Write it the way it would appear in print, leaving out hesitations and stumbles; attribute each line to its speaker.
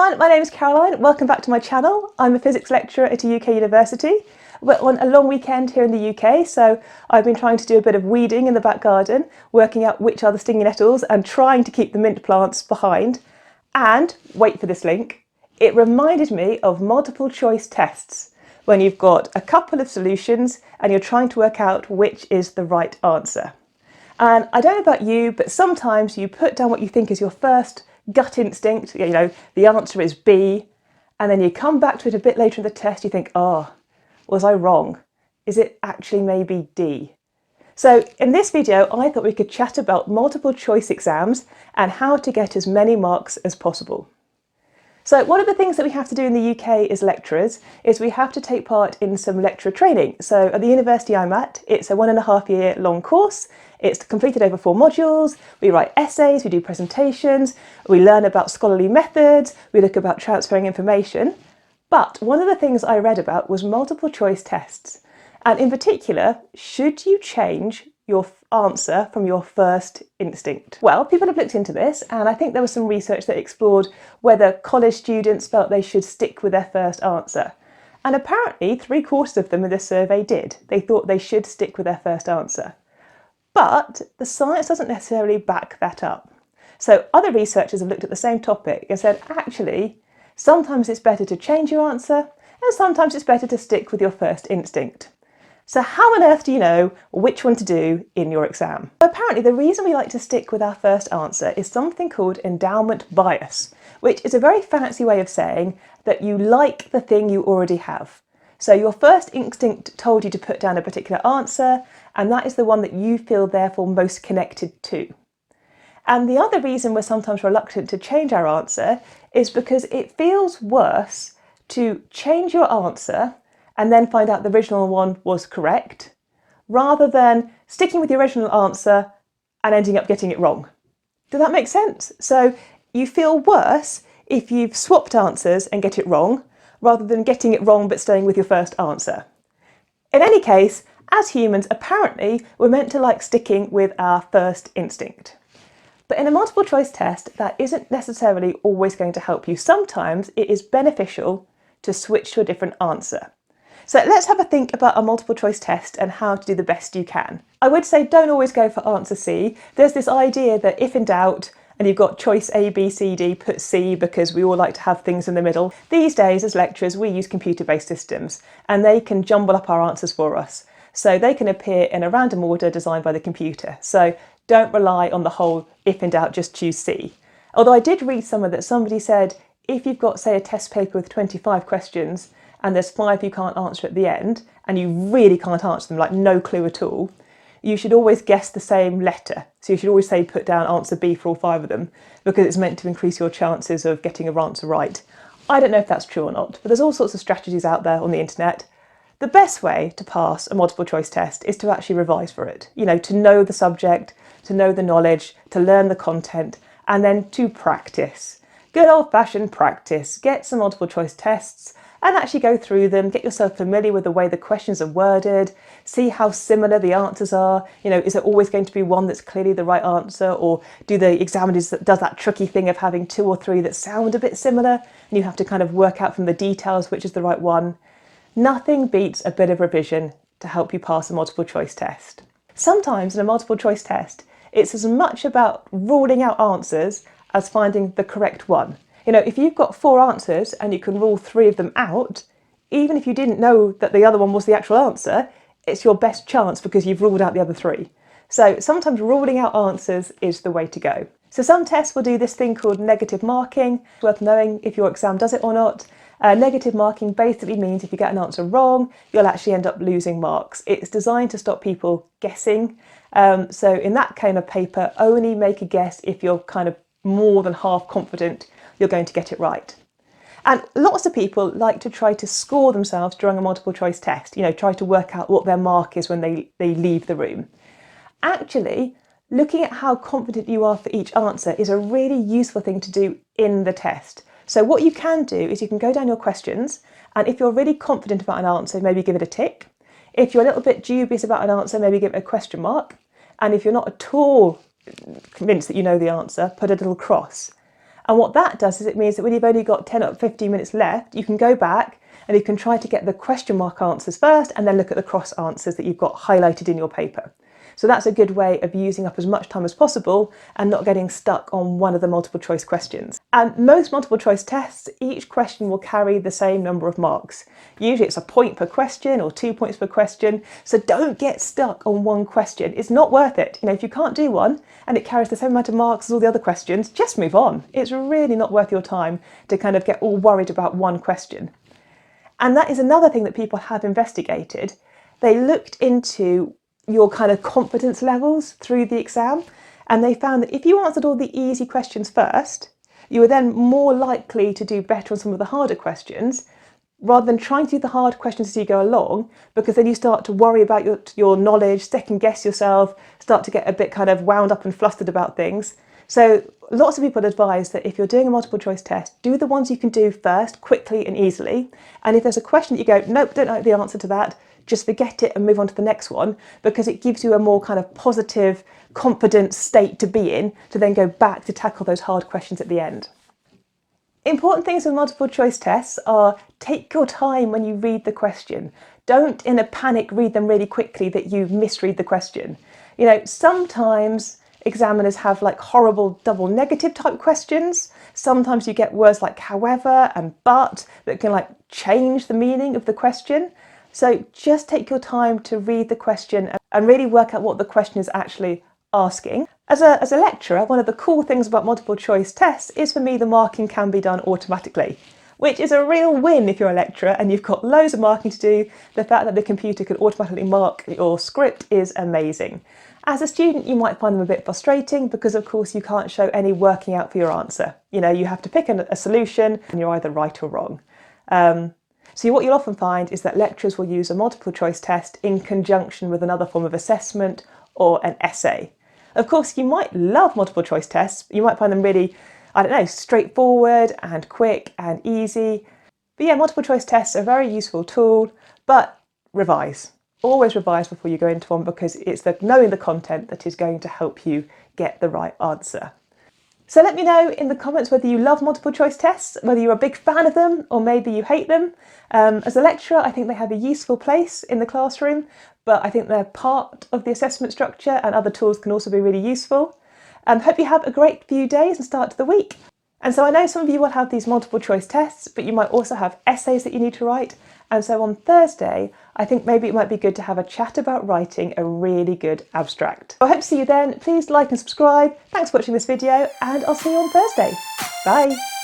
Speaker 1: everyone, my name is Caroline. Welcome back to my channel. I'm a physics lecturer at a UK university. We're on a long weekend here in the UK, so I've been trying to do a bit of weeding in the back garden, working out which are the stinging nettles and trying to keep the mint plants behind. And, wait for this link, it reminded me of multiple choice tests, when you've got a couple of solutions and you're trying to work out which is the right answer. And I don't know about you, but sometimes you put down what you think is your first gut instinct, you know, the answer is B, and then you come back to it a bit later in the test, you think, oh, was I wrong? Is it actually maybe D? So in this video, I thought we could chat about multiple choice exams and how to get as many marks as possible. So one of the things that we have to do in the UK as lecturers is we have to take part in some lecturer training. So at the university I'm at, it's a 1.5 year long course. It's completed over 4 modules. We write essays, we do presentations, we learn about scholarly methods, we look about transferring information. But one of the things I read about was multiple choice tests. And in particular, should you change your answer from your first instinct? Well, people have looked into this, and I think there was some research that explored whether college students felt they should stick with their first answer. And apparently 3/4 of them in this survey did. They thought they should stick with their first answer. But the science doesn't necessarily back that up. So other researchers have looked at the same topic and said, actually, sometimes it's better to change your answer, and sometimes it's better to stick with your first instinct. So how on earth do you know which one to do in your exam? Apparently the reason we like to stick with our first answer is something called endowment bias, which is a very fancy way of saying that you like the thing you already have. So your first instinct told you to put down a particular answer, and that is the one that you feel therefore most connected to. And the other reason we're sometimes reluctant to change our answer is because it feels worse to change your answer and then find out the original one was correct, rather than sticking with the original answer and ending up getting it wrong. Does that make sense? So you feel worse if you've swapped answers and get it wrong, rather than getting it wrong but staying with your first answer. In any case, as humans, apparently we're meant to like sticking with our first instinct. But in a multiple choice test, that isn't necessarily always going to help you. Sometimes it is beneficial to switch to a different answer. So let's have a think about a multiple choice test and how to do the best you can. I would say don't always go for answer C. There's this idea that if in doubt, and you've got choice A, B, C, D, put C because we all like to have things in the middle. These days as lecturers we use computer-based systems and they can jumble up our answers for us. So they can appear in a random order designed by the computer. So don't rely on the whole if in doubt just choose C. Although I did read somewhere that somebody said if you've got say a test paper with 25 questions and there's 5 you can't answer at the end and you really can't answer them, like no clue at all, you should always guess the same letter. So you should always say put down answer B for all 5 of them because it's meant to increase your chances of getting a answer right. I don't know if that's true or not, but there's all sorts of strategies out there on the internet. The best way to pass a multiple choice test is to actually revise for it. You know, to know the subject, to know the knowledge, to learn the content, and then to practice. Good old-fashioned practice. Get some multiple choice tests and actually go through them, get yourself familiar with the way the questions are worded, see how similar the answers are. You know, is there always going to be one that's clearly the right answer, or do the examiners does that tricky thing of having 2 or 3 that sound a bit similar and you have to kind of work out from the details which is the right one? Nothing beats a bit of revision to help you pass a multiple choice test. Sometimes in a multiple choice test, it's as much about ruling out answers as finding the correct one. You know, if you've got 4 answers and you can rule 3 of them out, even if you didn't know that the other one was the actual answer, it's your best chance because you've ruled out the other 3. So sometimes ruling out answers is the way to go. So some tests will do this thing called negative marking. It's worth knowing if your exam does it or not. Negative marking basically means if you get an answer wrong, you'll actually end up losing marks. It's designed to stop people guessing. So in that kind of paper, only make a guess if you're kind of more than half confident you're going to get it right. And lots of people like to try to score themselves during a multiple choice test, you know, try to work out what their mark is when they leave the room. Actually, looking at how confident you are for each answer is a really useful thing to do in the test. So what you can do is you can go down your questions, and if you're really confident about an answer, maybe give it a tick. If you're a little bit dubious about an answer, maybe give it a question mark. And if you're not at all convinced that you know the answer, put a little cross. And what that does is it means that when you've only got 10 or 15 minutes left, you can go back and you can try to get the question mark answers first and then look at the cross answers that you've got highlighted in your paper. So that's a good way of using up as much time as possible and not getting stuck on one of the multiple choice questions. And most multiple choice tests, each question will carry the same number of marks. Usually it's a point per question or 2 points per question. So don't get stuck on one question. It's not worth it. If you can't do one and it carries the same amount of marks as all the other questions, just move on. It's really not worth your time to kind of get all worried about one question. And that is another thing that people have investigated. They looked into your kind of confidence levels through the exam, and they found that if you answered all the easy questions first, you were then more likely to do better on some of the harder questions, rather than trying to do the hard questions as you go along, because then you start to worry about your knowledge, second guess yourself, start to get a bit kind of wound up and flustered about things. So lots of people advise that if you're doing a multiple choice test, do the ones you can do first, quickly and easily. And if there's a question that you go, nope, don't know the answer to that, just forget it and move on to the next one, because it gives you a more kind of positive, confident state to be in to then go back to tackle those hard questions at the end. Important things with multiple choice tests are take your time when you read the question. Don't in a panic read them really quickly that you misread the question. Sometimes examiners have like horrible double negative type questions. Sometimes you get words like however and but that can like change the meaning of the question. So just take your time to read the question and really work out what the question is actually asking. As a lecturer, one of the cool things about multiple choice tests is for me the marking can be done automatically, which is a real win if you're a lecturer and you've got loads of marking to do. The fact that the computer can automatically mark your script is amazing. As a student, you might find them a bit frustrating because of course you can't show any working out for your answer. You have to pick a solution and you're either right or wrong. So what you'll often find is that lecturers will use a multiple choice test in conjunction with another form of assessment or an essay. Of course, you might love multiple choice tests. You might find them really, straightforward and quick and easy. But yeah, multiple choice tests are a very useful tool, but revise. Always revise before you go into one, because it's knowing the content that is going to help you get the right answer. So let me know in the comments whether you love multiple choice tests, whether you're a big fan of them or maybe you hate them. As a lecturer, I think they have a useful place in the classroom, but I think they're part of the assessment structure and other tools can also be really useful. Hope you have a great few days and start to the week. And so I know some of you will have these multiple choice tests, but you might also have essays that you need to write. And so on Thursday, I think maybe it might be good to have a chat about writing a really good abstract. I hope to see you then. Please like and subscribe. Thanks for watching this video and I'll see you on Thursday. Bye.